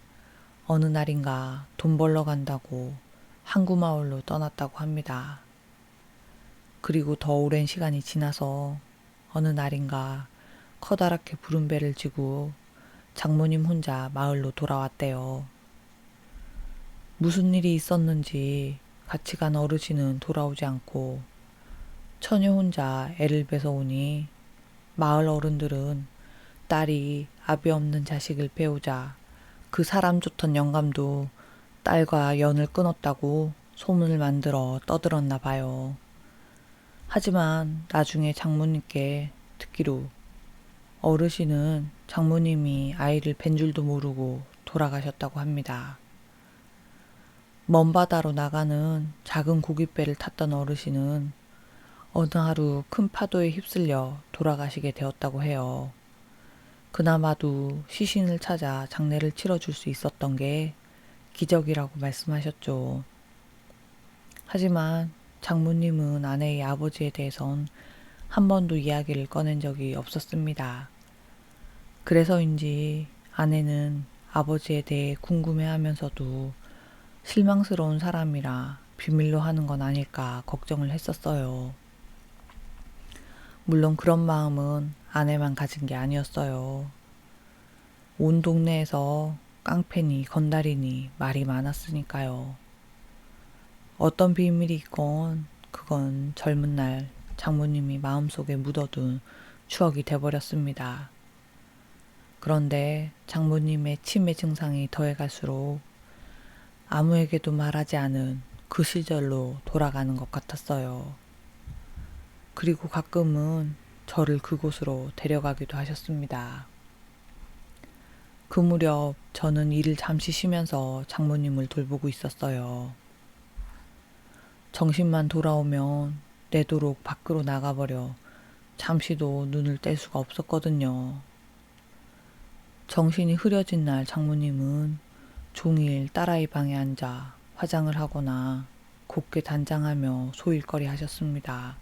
어느 날인가 돈 벌러 간다고 항구마을로 떠났다고 합니다. 그리고 더 오랜 시간이 지나서 어느 날인가 커다랗게 부른 배를 지고 장모님 혼자 마을로 돌아왔대요. 무슨 일이 있었는지 같이 간 어르신은 돌아오지 않고 처녀 혼자 애를 뵈서 오니 마을 어른들은 딸이 아비 없는 자식을 배우자 그 사람 좋던 영감도 딸과 연을 끊었다고 소문을 만들어 떠들었나 봐요. 하지만 나중에 장모님께 듣기로 어르신은 장모님이 아이를 뵌 줄도 모르고 돌아가셨다고 합니다. 먼 바다로 나가는 작은 고깃배를 탔던 어르신은 어느 하루 큰 파도에 휩쓸려 돌아가시게 되었다고 해요. 그나마도 시신을 찾아 장례를 치러줄 수 있었던 게 기적이라고 말씀하셨죠. 하지만 장모님은 아내의 아버지에 대해선 한 번도 이야기를 꺼낸 적이 없었습니다. 그래서인지 아내는 아버지에 대해 궁금해하면서도 실망스러운 사람이라 비밀로 하는 건 아닐까 걱정을 했었어요. 물론 그런 마음은 아내만 가진 게 아니었어요. 온 동네에서 깡패니 건달이니 말이 많았으니까요. 어떤 비밀이 있건 그건 젊은 날 장모님이 마음속에 묻어둔 추억이 돼버렸습니다. 그런데 장모님의 치매 증상이 더해갈수록 아무에게도 말하지 않은 그 시절로 돌아가는 것 같았어요. 그리고 가끔은 저를 그곳으로 데려가기도 하셨습니다. 그 무렵 저는 일을 잠시 쉬면서 장모님을 돌보고 있었어요. 정신만 돌아오면 내도록 밖으로 나가버려 잠시도 눈을 뗄 수가 없었거든요. 정신이 흐려진 날 장모님은 종일 딸아이 방에 앉아 화장을 하거나 곱게 단장하며 소일거리 하셨습니다.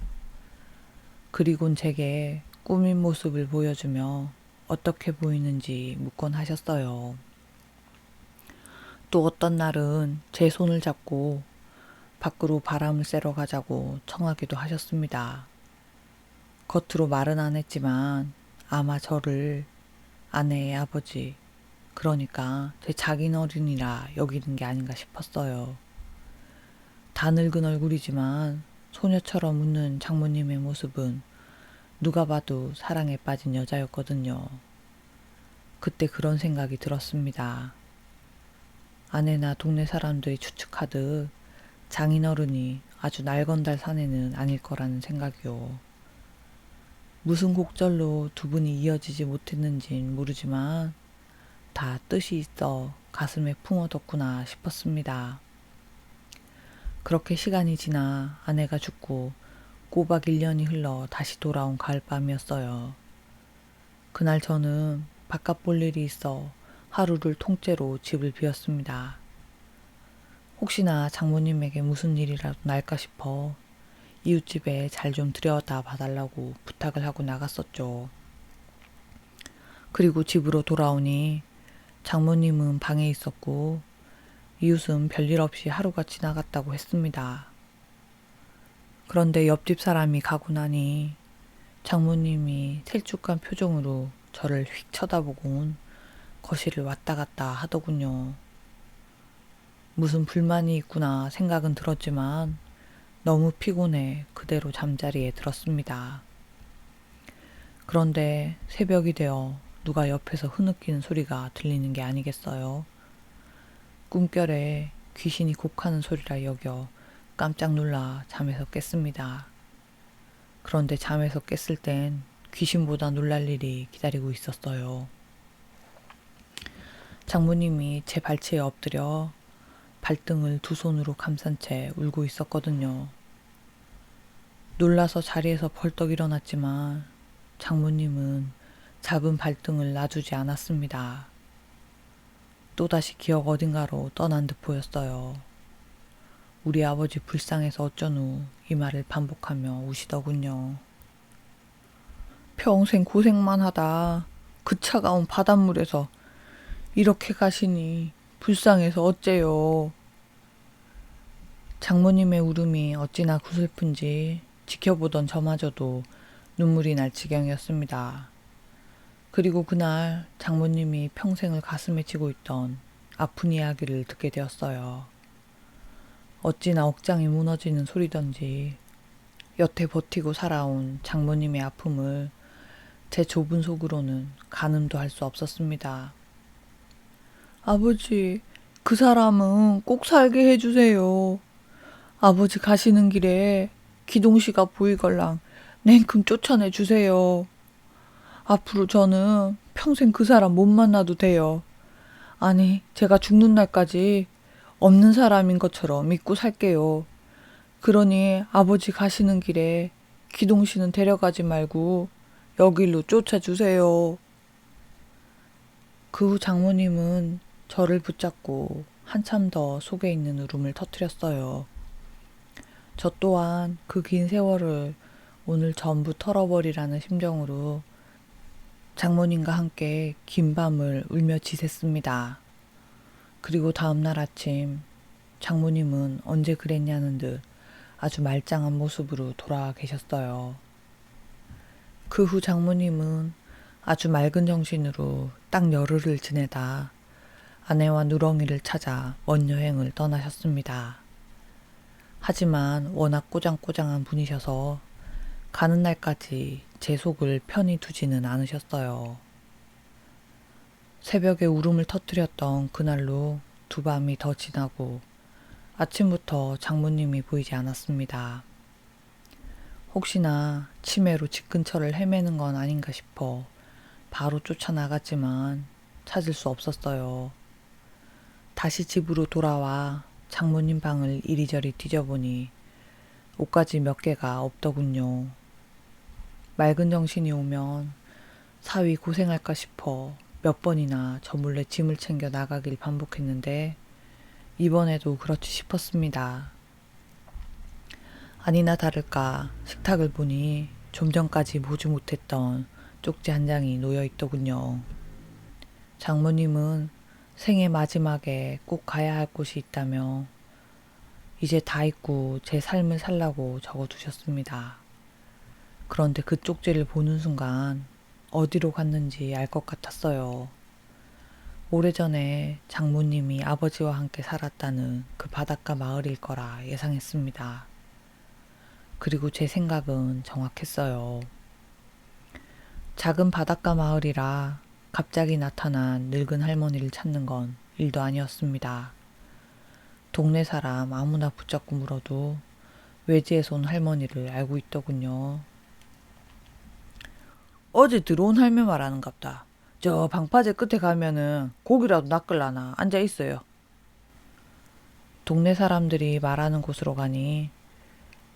그리곤 제게 꾸민 모습을 보여주며 어떻게 보이는지 묻곤 하셨어요. 또 어떤 날은 제 손을 잡고 밖으로 바람을 쐬러 가자고 청하기도 하셨습니다. 겉으로 말은 안 했지만 아마 저를 아내의 아버지, 그러니까 제 장인어른이라 여기는 게 아닌가 싶었어요. 다 늙은 얼굴이지만 소녀처럼 웃는 장모님의 모습은 누가 봐도 사랑에 빠진 여자였거든요. 그때 그런 생각이 들었습니다. 아내나 동네 사람들이 추측하듯 장인어른이 아주 날건달 사내는 아닐 거라는 생각이요. 무슨 곡절로 두 분이 이어지지 못했는진 모르지만 다 뜻이 있어 가슴에 품어뒀구나 싶었습니다. 그렇게 시간이 지나 아내가 죽고 꼬박 1년이 흘러 다시 돌아온 가을밤이었어요. 그날 저는 바깥 볼 일이 있어 하루를 통째로 집을 비웠습니다. 혹시나 장모님에게 무슨 일이라도 날까 싶어 이웃집에 잘 좀 들여다 봐달라고 부탁을 하고 나갔었죠. 그리고 집으로 돌아오니 장모님은 방에 있었고 이웃은 별일 없이 하루가 지나갔다고 했습니다. 그런데 옆집 사람이 가고 나니 장모님이 셀쭉한 표정으로 저를 휙 쳐다보곤 거실을 왔다 갔다 하더군요. 무슨 불만이 있구나 생각은 들었지만 너무 피곤해 그대로 잠자리에 들었습니다. 그런데 새벽이 되어 누가 옆에서 흐느끼는 소리가 들리는 게 아니겠어요? 꿈결에 귀신이 곡하는 소리라 여겨 깜짝 놀라 잠에서 깼습니다. 그런데 잠에서 깼을 땐 귀신보다 놀랄 일이 기다리고 있었어요. 장모님이 제 발치에 엎드려 발등을 두 손으로 감싼 채 울고 있었거든요. 놀라서 자리에서 벌떡 일어났지만 장모님은 잡은 발등을 놔주지 않았습니다. 또다시 기억 어딘가로 떠난 듯 보였어요. 우리 아버지 불쌍해서 어쩌누 이 말을 반복하며 우시더군요. 평생 고생만 하다 그 차가운 바닷물에서 이렇게 가시니 불쌍해서 어째요. 장모님의 울음이 어찌나 구슬픈지 지켜보던 저마저도 눈물이 날 지경이었습니다. 그리고 그날 장모님이 평생을 가슴에 지고 있던 아픈 이야기를 듣게 되었어요. 어찌나 억장이 무너지는 소리던지 여태 버티고 살아온 장모님의 아픔을 제 좁은 속으로는 가늠도 할 수 없었습니다. 아버지, 그 사람은 꼭 살게 해주세요. 아버지 가시는 길에 기동씨가 보이걸랑 냉큼 쫓아내 주세요. 앞으로 저는 평생 그 사람 못 만나도 돼요. 아니, 제가 죽는 날까지 없는 사람인 것처럼 믿고 살게요. 그러니 아버지 가시는 길에 기동씨는 데려가지 말고 여길로 쫓아주세요. 그 후 장모님은 저를 붙잡고 한참 더 속에 있는 울음을 터뜨렸어요. 저 또한 그 긴 세월을 오늘 전부 털어버리라는 심정으로 장모님과 함께 긴 밤을 울며 지샜습니다. 그리고 다음날 아침 장모님은 언제 그랬냐는 듯 아주 말짱한 모습으로 돌아와 계셨어요. 그 후 장모님은 아주 맑은 정신으로 딱 열흘을 지내다 아내와 누렁이를 찾아 먼 여행을 떠나셨습니다. 하지만 워낙 꼬장꼬장한 분이셔서 가는 날까지 제 속을 편히 두지는 않으셨어요. 새벽에 울음을 터뜨렸던 그날로 두 밤이 더 지나고 아침부터 장모님이 보이지 않았습니다. 혹시나 치매로 집 근처를 헤매는 건 아닌가 싶어 바로 쫓아나갔지만 찾을 수 없었어요. 다시 집으로 돌아와 장모님 방을 이리저리 뒤져보니 옷가지 몇 개가 없더군요. 맑은 정신이 오면 사위 고생할까 싶어 몇 번이나 저 몰래 짐을 챙겨 나가길 반복했는데 이번에도 그렇지 싶었습니다. 아니나 다를까 식탁을 보니 좀 전까지 보지 못했던 쪽지 한 장이 놓여 있더군요. 장모님은 생애 마지막에 꼭 가야 할 곳이 있다며 이제 다 잊고 제 삶을 살라고 적어두셨습니다. 그런데 그 쪽지를 보는 순간 어디로 갔는지 알 것 같았어요. 오래전에 장모님이 아버지와 함께 살았다는 그 바닷가 마을일 거라 예상했습니다. 그리고 제 생각은 정확했어요. 작은 바닷가 마을이라 갑자기 나타난 늙은 할머니를 찾는 건 일도 아니었습니다. 동네 사람 아무나 붙잡고 물어도 외지에서 온 할머니를 알고 있더군요. 어제 들어온 할매 말하는갑다. 저 방파제 끝에 가면은 고기라도 낚을라나 앉아 있어요. 동네 사람들이 말하는 곳으로 가니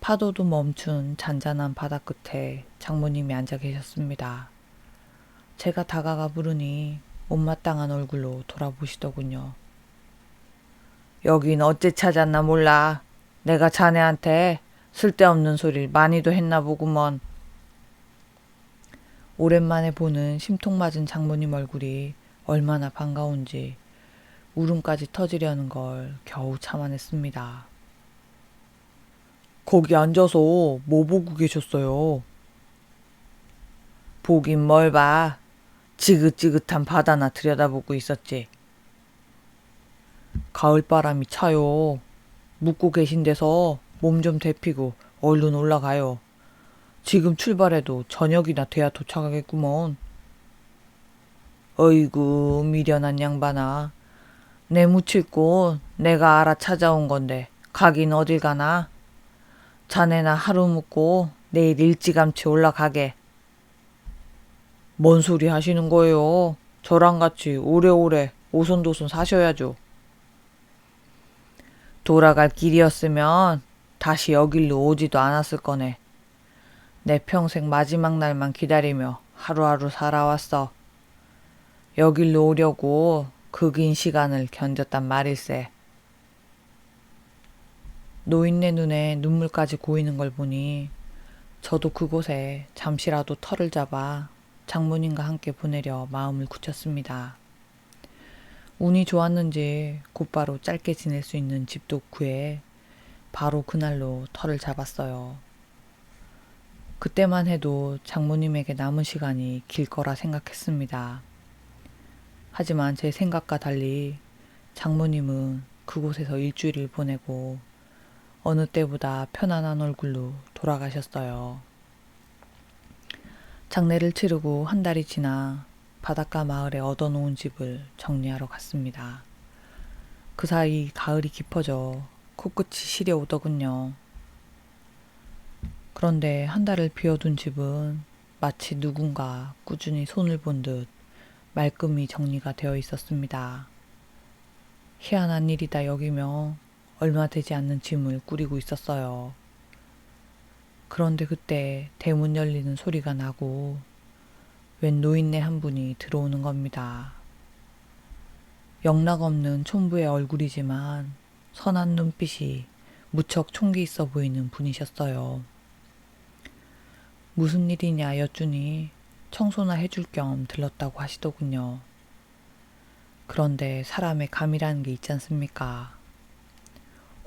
파도도 멈춘 잔잔한 바다 끝에 장모님이 앉아 계셨습니다. 제가 다가가 부르니 못마땅한 얼굴로 돌아보시더군요. 여긴 어째 찾았나 몰라. 내가 자네한테 쓸데없는 소리를 많이도 했나 보구먼. 오랜만에 보는 심통맞은 장모님 얼굴이 얼마나 반가운지 울음까지 터지려는 걸 겨우 참아냈습니다. 거기 앉아서 뭐 보고 계셨어요? 보긴 뭘 봐. 지긋지긋한 바다나 들여다보고 있었지. 가을바람이 차요. 묵고 계신 데서 몸 좀 데피고 얼른 올라가요. 지금 출발해도 저녁이나 돼야 도착하겠구먼. 어이구 미련한 양반아. 내 묻힐 곳 내가 알아 찾아온 건데 가긴 어딜 가나? 자네나 하루 묵고 내일 일찌감치 올라가게. 뭔 소리 하시는 거예요? 저랑 같이 오래오래 오손도손 사셔야죠. 돌아갈 길이었으면 다시 여길로 오지도 않았을 거네. 내 평생 마지막 날만 기다리며 하루하루 살아왔어. 여길로 오려고 그 긴 시간을 견뎠단 말일세. 노인네 눈에 눈물까지 고이는 걸 보니 저도 그곳에 잠시라도 터를 잡아 장모님과 함께 보내려 마음을 굳혔습니다. 운이 좋았는지 곧바로 짧게 지낼 수 있는 집도 구해 바로 그날로 터를 잡았어요. 그때만 해도 장모님에게 남은 시간이 길 거라 생각했습니다. 하지만 제 생각과 달리 장모님은 그곳에서 일주일을 보내고 어느 때보다 편안한 얼굴로 돌아가셨어요. 장례를 치르고 한 달이 지나 바닷가 마을에 얻어놓은 집을 정리하러 갔습니다. 그 사이 가을이 깊어져 코끝이 시려오더군요. 그런데 한 달을 비워둔 집은 마치 누군가 꾸준히 손을 본 듯 말끔히 정리가 되어 있었습니다. 희한한 일이다 여기며 얼마 되지 않는 짐을 꾸리고 있었어요. 그런데 그때 대문 열리는 소리가 나고 웬 노인네 한 분이 들어오는 겁니다. 영락없는 촌부의 얼굴이지만 선한 눈빛이 무척 총기 있어 보이는 분이셨어요. 무슨 일이냐 여쭈니 청소나 해줄 겸 들렀다고 하시더군요. 그런데 사람의 감이라는 게 있지 않습니까?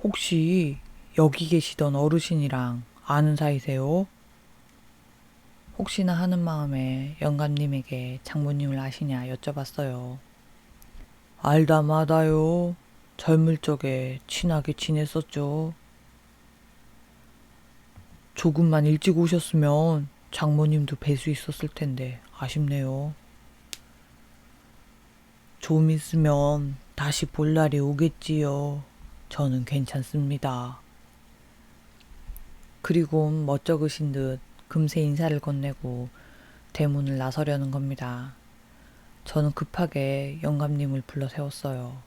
혹시 여기 계시던 어르신이랑 아는 사이세요? 혹시나 하는 마음에 영감님에게 장모님을 아시냐 여쭤봤어요. 알다 마다요. 젊을 적에 친하게 지냈었죠. 조금만 일찍 오셨으면 장모님도 뵐 수 있었을 텐데 아쉽네요. 좀 있으면 다시 볼 날이 오겠지요. 저는 괜찮습니다. 그리고 멋쩍으신 듯 금세 인사를 건네고 대문을 나서려는 겁니다. 저는 급하게 영감님을 불러 세웠어요.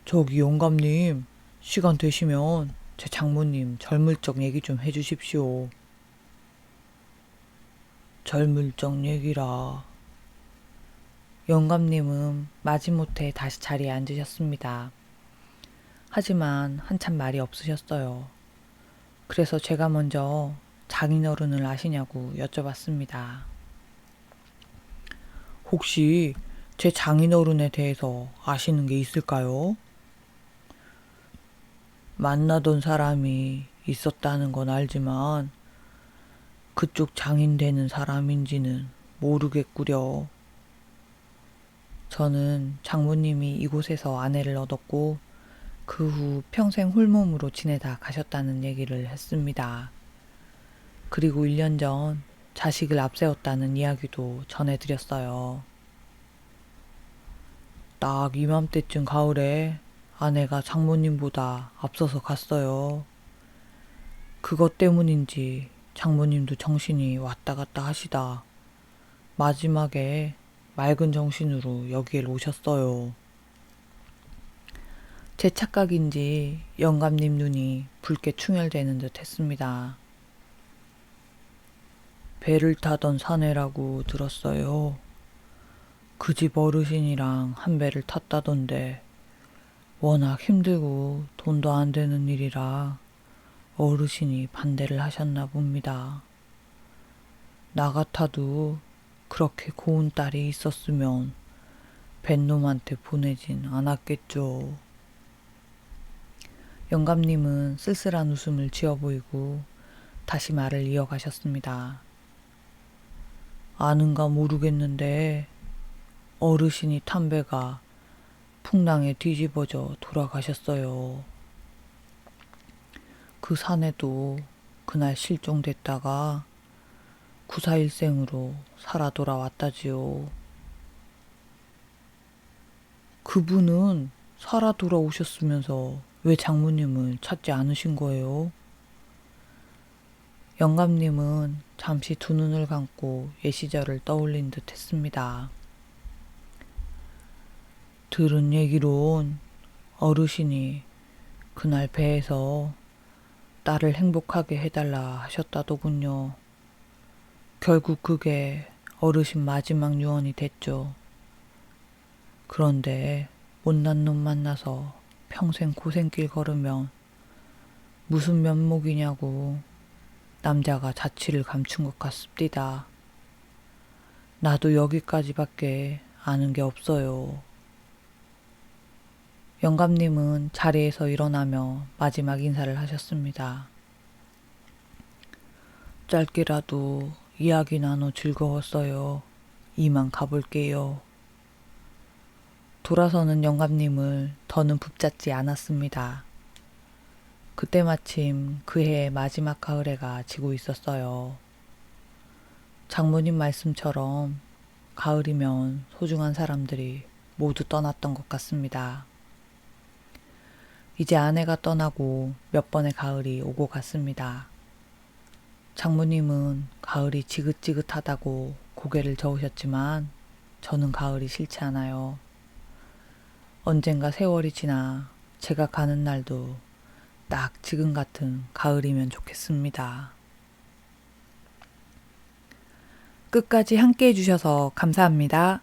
저기 영감님, 시간 되시면 제 장모님 젊을 적 얘기 좀 해주십시오. 젊을 적 얘기라. 영감님은 마지못해 다시 자리에 앉으셨습니다. 하지만 한참 말이 없으셨어요. 그래서 제가 먼저 장인어른을 아시냐고 여쭤봤습니다. 혹시 제 장인어른에 대해서 아시는 게 있을까요? 만나던 사람이 있었다는 건 알지만 그쪽 장인 되는 사람인지는 모르겠구려. 저는 장모님이 이곳에서 아내를 얻었고 그 후 평생 홀몸으로 지내다 가셨다는 얘기를 했습니다. 그리고 1년 전 자식을 앞세웠다는 이야기도 전해드렸어요. 딱 이맘때쯤 가을에 아내가 장모님보다 앞서서 갔어요. 그것 때문인지 장모님도 정신이 왔다 갔다 하시다 마지막에 맑은 정신으로 여기에 오셨어요. 제 착각인지 영감님 눈이 붉게 충혈되는 듯 했습니다. 배를 타던 사내라고 들었어요. 그 집 어르신이랑 한 배를 탔다던데 워낙 힘들고 돈도 안 되는 일이라 어르신이 반대를 하셨나 봅니다. 나 같아도 그렇게 고운 딸이 있었으면 뱃놈한테 보내진 않았겠죠. 영감님은 쓸쓸한 웃음을 지어 보이고 다시 말을 이어가셨습니다. 아는가 모르겠는데 어르신이 탄 배가 풍랑에 뒤집어져 돌아가셨어요. 그 사내도 그날 실종됐다가 구사일생으로 살아 돌아왔다지요. 그분은 살아 돌아오셨으면서 왜 장모님을 찾지 않으신 거예요? 영감님은 잠시 두 눈을 감고 옛 시절을 떠올린 듯 했습니다. 들은 얘기론 어르신이 그날 배에서 딸을 행복하게 해달라 하셨다더군요. 결국 그게 어르신 마지막 유언이 됐죠. 그런데 못난 놈 만나서 평생 고생길 걸으면 무슨 면목이냐고 남자가 자취를 감춘 것 같습니다. 나도 여기까지밖에 아는 게 없어요. 영감님은 자리에서 일어나며 마지막 인사를 하셨습니다. 짧게라도 이야기 나눠 즐거웠어요. 이만 가볼게요. 돌아서는 영감님을 더는 붙잡지 않았습니다. 그때 마침 그 해의 마지막 가을해가 지고 있었어요. 장모님 말씀처럼 가을이면 소중한 사람들이 모두 떠났던 것 같습니다. 이제 아내가 떠나고 몇 번의 가을이 오고 갔습니다. 장모님은 가을이 지긋지긋하다고 고개를 저으셨지만 저는 가을이 싫지 않아요. 언젠가 세월이 지나 제가 가는 날도 딱 지금 같은 가을이면 좋겠습니다. 끝까지 함께 해주셔서 감사합니다.